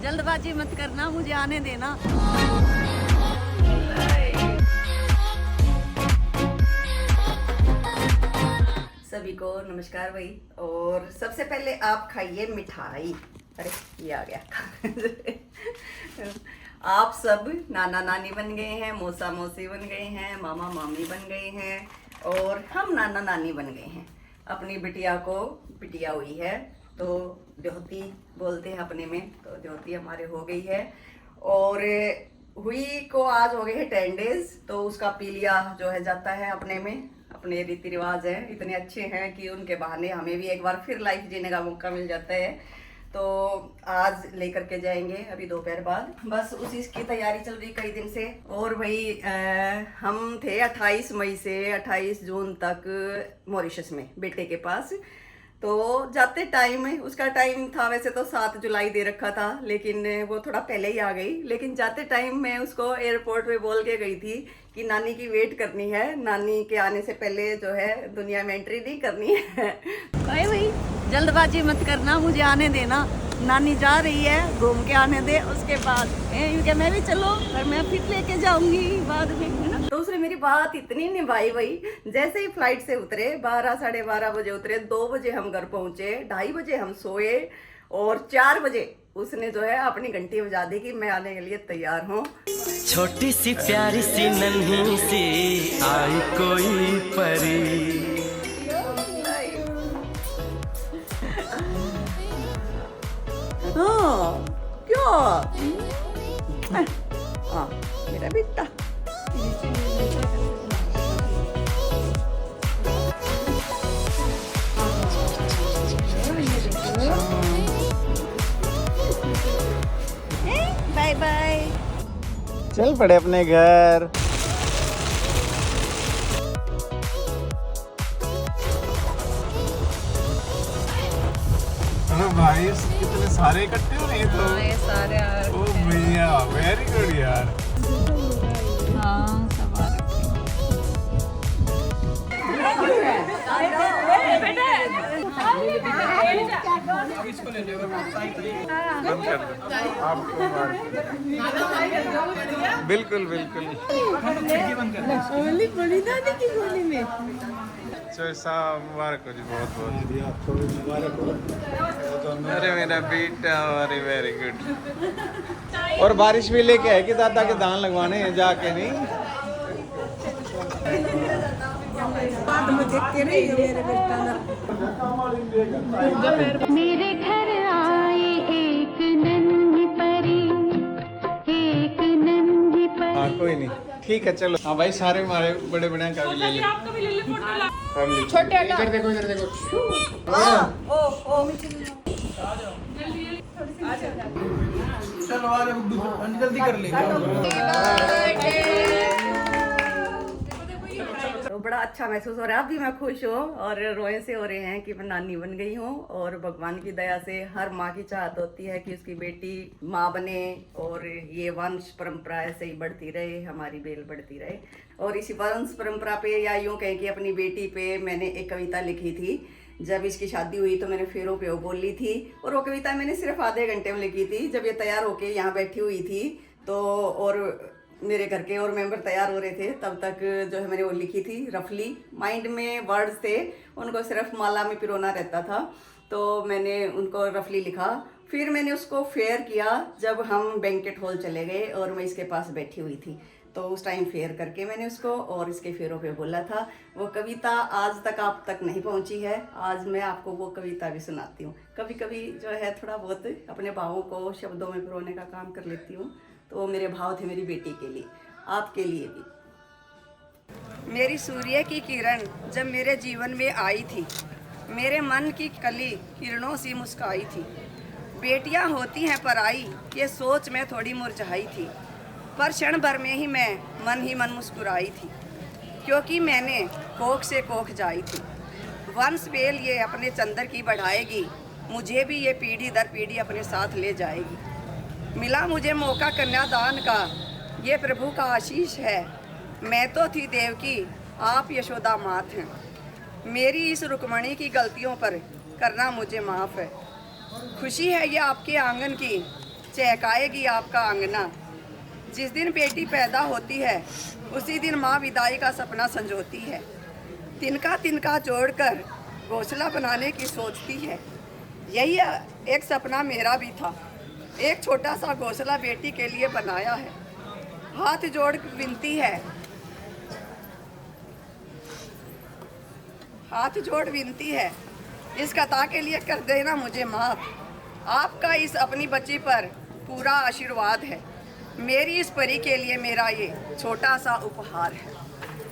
जल्दबाजी मत करना, मुझे आने देना। सभी को नमस्कार भाई। और सबसे पहले आप खाइए मिठाई। अरे ये आ गया। आप सब नाना नानी बन गए हैं, मौसा मौसी बन गए हैं, मामा मामी बन गए हैं और हम नाना नानी बन गए हैं। अपनी बिटिया को बिटिया हुई है तो द्योती बोलते हैं अपने में, तो द्योती हमारे हो गई है। और हुई को आज हो गए हैं 10 डेज, तो उसका पीलिया जो है जाता है अपने में। अपने रीति रिवाज हैं इतने अच्छे हैं कि उनके बहाने हमें भी एक बार फिर लाइफ जीने का मौका मिल जाता है। तो आज लेकर के जाएंगे अभी दोपहर बाद, बस उसी की तैयारी चल रही कई दिन से। और भाई हम थे 28 मई से 28 जून तक मॉरिशस में बेटे के पास। तो जाते टाइम उसका टाइम था वैसे तो 7 जुलाई दे रखा था, लेकिन वो थोड़ा पहले ही आ गई। लेकिन जाते टाइम मैं उसको एयरपोर्ट पे बोल के गई थी कि नानी की वेट करनी है, नानी के आने से पहले जो है दुनिया में एंट्री नहीं करनी है। भाई जल्दबाजी मत करना, मुझे आने देना। नानी जा रही है, घूम के आने दे, उसके बाद क्योंकि मैं भी चलो और मैं फिर लेके जाऊंगी बाद में, है ना। तो उसने मेरी बात इतनी निभाई भाई। जैसे ही फ्लाइट से उतरे 12 साढ़े 12 बजे उतरे, 2 बजे हम घर पहुंचे, 2:30 बजे हम सोए और 4 बजे उसने जो है अपनी घंटी बजा दी कि मैं आने के लिए तैयार हूँ। छोटी सी प्यारी सी नन्ही सी आई कोई परी। हाँ क्या हाँ मेरा बेटा। Bye bye. चल पड़े अपने घर। भाई कितने सारे इकट्ठे हो रहे हैं तो ये सारे ओ भैया वेरी गुड यार। हाँ सब आ बिल्कुल बिल्कुल। मुबारक हो जी, बहुत बहुत। अरे मेरा बेटा, अरे वेरी गुड। और बारिश भी लेके आए कि दादा के दान लगवाने हैं जाके, नहीं मेरे घर आए एक नन्ही परी, एक नन्ही परी। हाँ कोई नहीं, ठीक है चलो। हाँ भाई सारे हमारे बड़े बड़े का भी ले ले, छोटे इधर देखो, इधर देखो। चलो आ जाओ, जल्दी कर ले। तो बड़ा अच्छा महसूस हो रहा है। अभी मैं खुश हूँ और रोए से हो रहे हैं कि मैं नानी बन गई हूँ। और भगवान की दया से हर माँ की चाहत होती है कि उसकी बेटी माँ बने और ये वंश परंपरा ऐसे ही बढ़ती रहे, हमारी बेल बढ़ती रहे। और इसी वंश परंपरा पे या यूँ कहें कि अपनी बेटी पे मैंने एक कविता लिखी थी। जब इसकी शादी हुई तो मैंने फेरों पे वो बोली थी, और वो कविता मैंने सिर्फ आधे घंटे में लिखी थी। जब ये तैयार होके यहाँ बैठी हुई थी तो और मेरे घर के और मेंबर तैयार हो रहे थे, तब तक जो है मैंने वो लिखी थी। रफली माइंड में वर्ड्स थे, उनको सिर्फ माला में पिरोना रहता था, तो मैंने उनको रफली लिखा। फिर मैंने उसको फेयर किया जब हम बैंकेट हॉल चले गए और मैं इसके पास बैठी हुई थी, तो उस टाइम फेयर करके मैंने उसको और इसके फेरों पे बोला था। वो कविता आज तक आप तक नहीं पहुंची है। आज मैं आपको वो कविता भी सुनाती हूँ। कभी कभी जो है थोड़ा बहुत अपने भावों को शब्दों में पिरोने का काम कर लेती हूँ। तो वो मेरे भाव थे मेरी बेटी के लिए, आपके लिए भी। मेरी सूर्य की किरण जब मेरे जीवन में आई थी, मेरे मन की कली किरणों सी मुस्काई थी। बेटियां होती हैं पराई, ये सोच में थोड़ी मुरझाई थी, पर क्षण भर में ही मैं मन ही मन मुस्कुराई थी, क्योंकि मैंने कोख से कोख जाई थी। वंश बेल ये अपने चंदर की बढ़ाएगी, मुझे भी ये पीढ़ी दर पीढ़ी अपने साथ ले जाएगी। मिला मुझे मौका कन्यादान का, ये प्रभु का आशीष है। मैं तो थी देवकी, आप यशोदा मात हैं। मेरी इस रुक्मणी की गलतियों पर करना मुझे माफ़ है। खुशी है ये आपके आंगन की, चहकाएगी आपका अंगना। जिस दिन बेटी पैदा होती है उसी दिन माँ विदाई का सपना संजोती है। तिनका तिनका जोड़कर घोंसला बनाने की सोचती है। यही एक सपना मेरा भी था, एक छोटा सा घोंसला बेटी के लिए बनाया है। हाथ जोड़ विनती है, हाथ जोड़ विनती है, इस कथा के लिए कर देना मुझे माफ। आपका इस अपनी बच्ची पर पूरा आशीर्वाद है। मेरी इस परी के लिए मेरा ये छोटा सा उपहार है।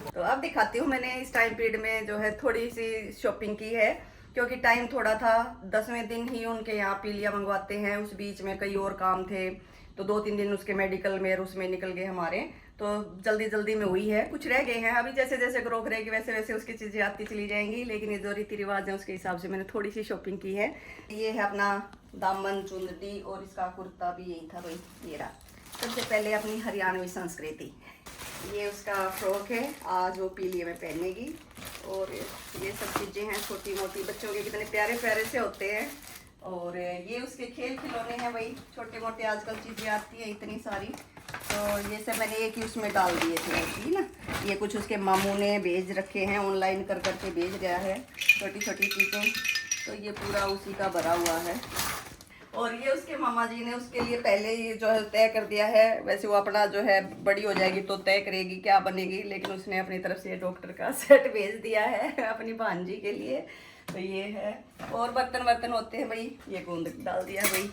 तो अब दिखाती हूँ, मैंने इस टाइम पीरियड में जो है थोड़ी सी शॉपिंग की है, क्योंकि टाइम थोड़ा था। 10वें दिन ही उनके यहाँ पीलिया मंगवाते हैं, उस बीच में कई और काम थे, तो 2-3 दिन उसके मेडिकल में उसमें निकल गए हमारे। तो जल्दी जल्दी में हुई है, कुछ रह गए हैं अभी। जैसे जैसे ग्रोथ रहेगी वैसे वैसे उसकी चीज़ें आती चली जाएंगी, लेकिन ये जो रीति रिवाज है उसके हिसाब से मैंने थोड़ी सी शॉपिंग की है। ये है अपना दामन चुंदड़ी और इसका कुर्ता भी यही था भाई। ये रहा सबसे पहले अपनी हरियाणवी संस्कृति, ये उसका फ्रॉक है, आज वो पीलिए में पहनेगी। और ये सब चीज़ें हैं छोटी मोटी, बच्चों के कितने प्यारे प्यारे से होते हैं। और ये उसके खेल खिलौने हैं भाई, छोटे मोटे आजकल चीज़ें आती हैं इतनी सारी। तो ये सब मैंने एक ही उसमें डाल दिए थे ऐसी ना। ये कुछ उसके मामू ने भेज रखे हैं, ऑनलाइन कर करके भेज गया है छोटी छोटी चीज़ें, तो ये पूरा उसी का भरा हुआ है। और ये उसके मामा जी ने उसके लिए पहले ही जो है तय कर दिया है। वैसे वो अपना जो है बड़ी हो जाएगी तो तय करेगी क्या बनेगी, लेकिन उसने अपनी तरफ से डॉक्टर का सेट भेज दिया है अपनी भांजी के लिए। तो ये है, और बर्तन वर्तन होते हैं भाई, ये गूंद डाल दिया भाई,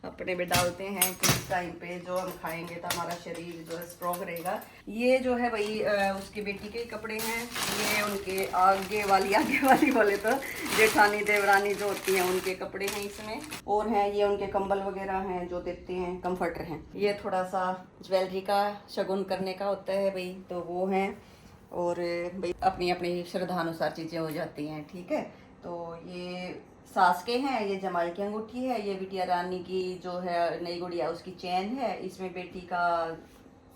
अपने में डालते हैं कि इस टाइम पे जो हम खाएंगे तो हमारा शरीर जो है स्ट्रॉन्ग रहेगा। ये जो है भाई उसकी बेटी के कपड़े हैं, ये उनके आगे वाली बोले तो जेठानी देवरानी जो होती हैं उनके कपड़े हैं इसमें। और हैं ये उनके कंबल वगैरह हैं जो देते हैं, कंफर्टर हैं। ये थोड़ा सा ज्वेलरी का शगुन करने का होता है भाई, तो वो हैं। और भाई अपनी अपनी श्रद्धानुसार चीज़ें हो जाती हैं, ठीक है। तो ये सास के हैं, ये जमाई की अंगूठी है, ये बिटिया रानी की जो है नई गुड़िया उसकी चैन है, इसमें बेटी का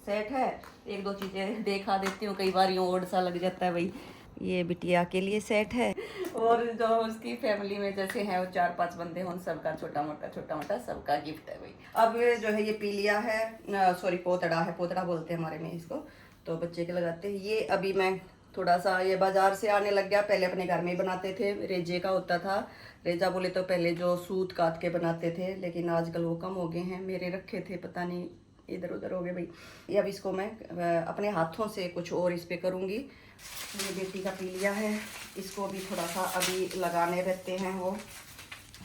सेट है। 1-2 चीज़ें देखा देती हूँ, कई बार यूँ ओड सा लग जाता है भाई। ये बिटिया के लिए सेट है। और जो उसकी फैमिली में जैसे हैं वो 4-5 बंदे हों, सबका छोटा मोटा सबका गिफ्ट है भाई। अब जो है ये पीलिया है, सॉरी पोतड़ा है, पोतड़ा बोलते हैं हमारे में इसको, तो बच्चे के लगाते हैं। ये अभी मैं थोड़ा सा ये बाजार से आने लग गया, पहले अपने घर में ही बनाते थे, रेजे का होता था। रेजा बोले तो पहले जो सूत काट के बनाते थे, लेकिन आजकल वो कम हो गए हैं। मेरे रखे थे, पता नहीं इधर उधर हो गए भाई। ये अब इसको मैं अपने हाथों से कुछ और इस पे करूँगी। ये बेटी का पीलिया है, इसको भी थोड़ा सा अभी लगाने रहते हैं, वो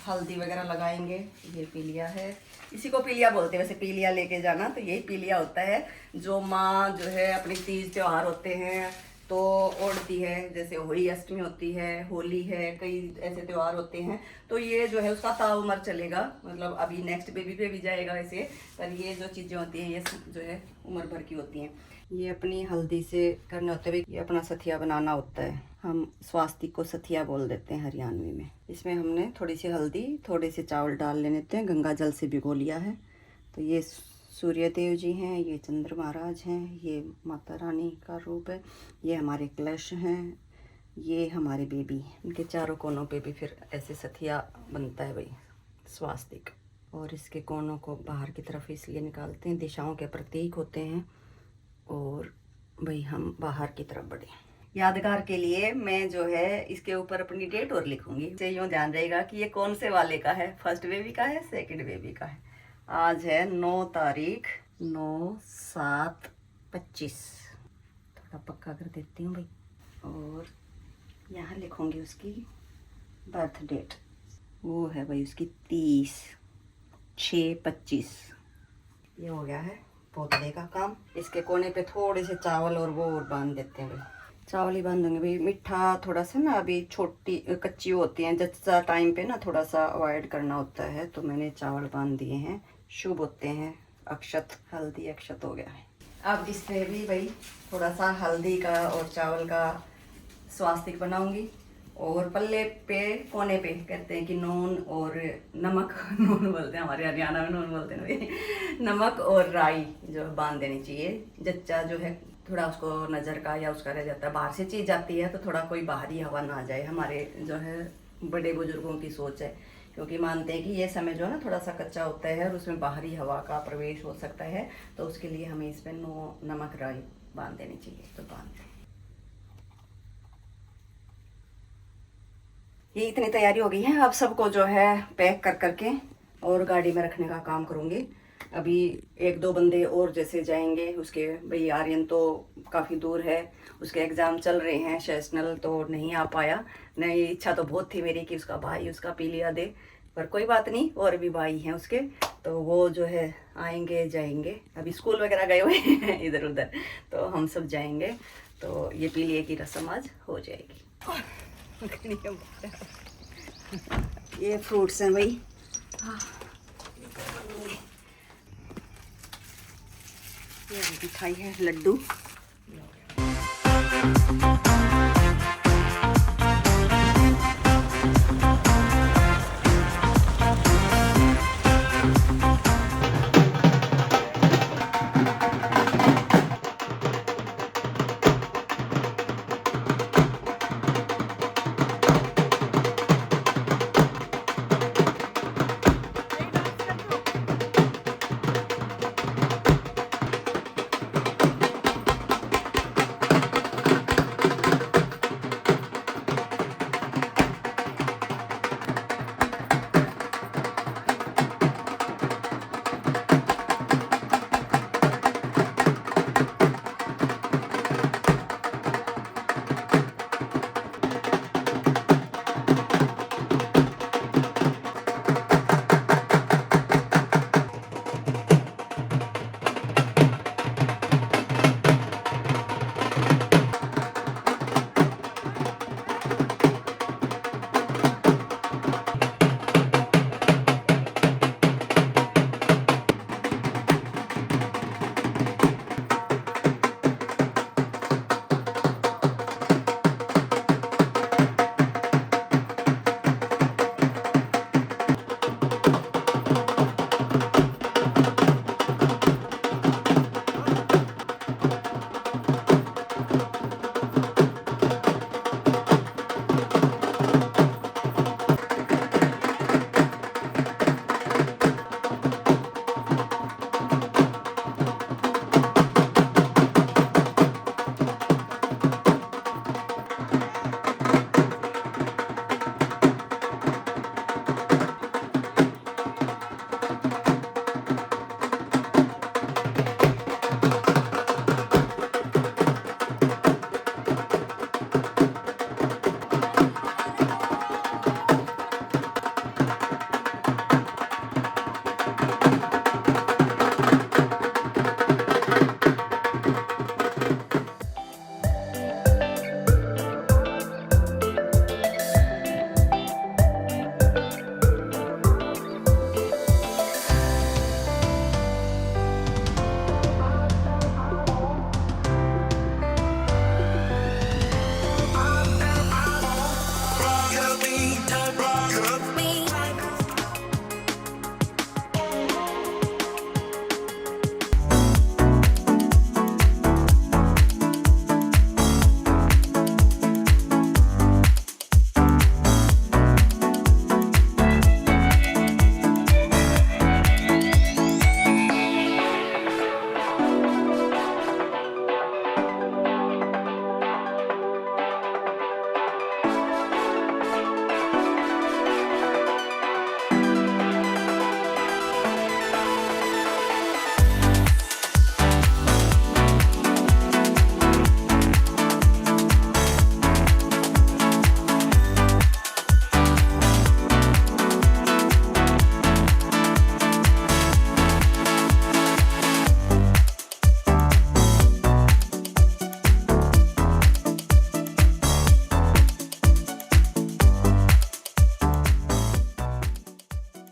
हल्दी वगैरह लगाएंगे। ये पीलिया है, इसी को पीलिया बोलते हैं वैसे, पीलिया लेके जाना, तो यही पीलिया होता है। जो माँ जो है अपनी तीज त्योहार होते हैं तो ओढ़ती है, जैसे होली अष्टमी होती है, होली है, कई ऐसे त्यौहार होते हैं, तो ये जो है उसका ताउम्र चलेगा, मतलब अभी नेक्स्ट बेबी पे भी जाएगा वैसे, पर ये जो चीज़ें होती हैं ये जो है उम्र भर की होती हैं। ये अपनी हल्दी से करने होते हैं, ये अपना सथिया बनाना होता है। हम स्वास्तिक को सथिया बोल देते हैं हरियाणवी में। इसमें हमने थोड़ी सी हल्दी, थोड़े से चावल डाल लेने होते हैं, गंगा जल से भिगो लिया है। तो ये सूर्य देव जी हैं, ये चंद्र महाराज हैं, ये माता रानी का रूप है, ये हमारे कलश हैं, ये हमारे बेबी, इनके चारों कोनों पे भी फिर ऐसे सथिया बनता है भाई, स्वास्तिक। और इसके कोनों को बाहर की तरफ इसलिए निकालते हैं, दिशाओं के प्रतीक होते हैं, और भाई हम बाहर की तरफ बढ़े। यादगार के लिए मैं जो है इसके ऊपर अपनी डेट और लिखूंगी, इससे यूँ ध्यान रहेगा कि ये कौन से वाले का है, फर्स्ट बेबी का है, सेकंड बेबी का है। आज है 9 तारीख 9/7/25, थोड़ा पक्का कर देती हूँ भाई। और यहाँ लिखूंगी उसकी बर्थ डेट, वो है भाई उसकी 30/6/25। ये हो गया है पोतले का काम। इसके कोने पे थोड़े से चावल और वो और बांध देते हैं भाई, चावल ही बांधेंगे भाई। मीठा थोड़ा सा ना अभी छोटी कच्ची होती हैं, जच्चा टाइम पे ना थोड़ा सा अवॉइड करना होता है, तो मैंने चावल बांध दिए हैं, शुभ होते हैं। अक्षत, हल्दी अक्षत हो गया है। अब इस पे भी भाई थोड़ा सा हल्दी का और चावल का स्वास्तिक बनाऊंगी। और पल्ले पे कोने पे कहते हैं कि नून और नमक नून बोलते हैं हमारे हरियाणा में, नून बोलते हैं भाई, नमक और राई जो बांध देनी चाहिए। जच्चा जो है थोड़ा उसको नज़र का या उसका रह जाता है, बाहर से चीज़ जाती है तो थोड़ा कोई बाहरी हवा ना आ जाए। हमारे जो है बड़े बुजुर्गों की सोच है क्योंकि मानते हैं कि ये समय जो है ना थोड़ा सा कच्चा होता है और उसमें बाहरी हवा का प्रवेश हो सकता है, तो उसके लिए हमें इसमें नमक राई बांध देनी चाहिए। तो बांध दें। ये इतनी तैयारी हो गई है, अब सबको जो है पैक कर करके और गाड़ी में रखने का काम करूँगी। अभी 1-2 बंदे और जैसे जाएंगे, उसके भाई आर्यन तो काफ़ी दूर है, उसके एग्ज़ाम चल रहे हैं सेशनल, तो नहीं आ पाया। नहीं, इच्छा तो बहुत थी मेरी कि उसका भाई उसका पी लिया दे, पर कोई बात नहीं, और भी भाई हैं उसके, तो वो जो है आएंगे जाएंगे। अभी स्कूल वगैरह गए हुए हैं इधर उधर, तो हम सब जाएंगे, तो ये पी लिए की रस्म आज हो जाएगी। ये फ्रूट्स हैं भाई, ये मिठाई है लड्डू।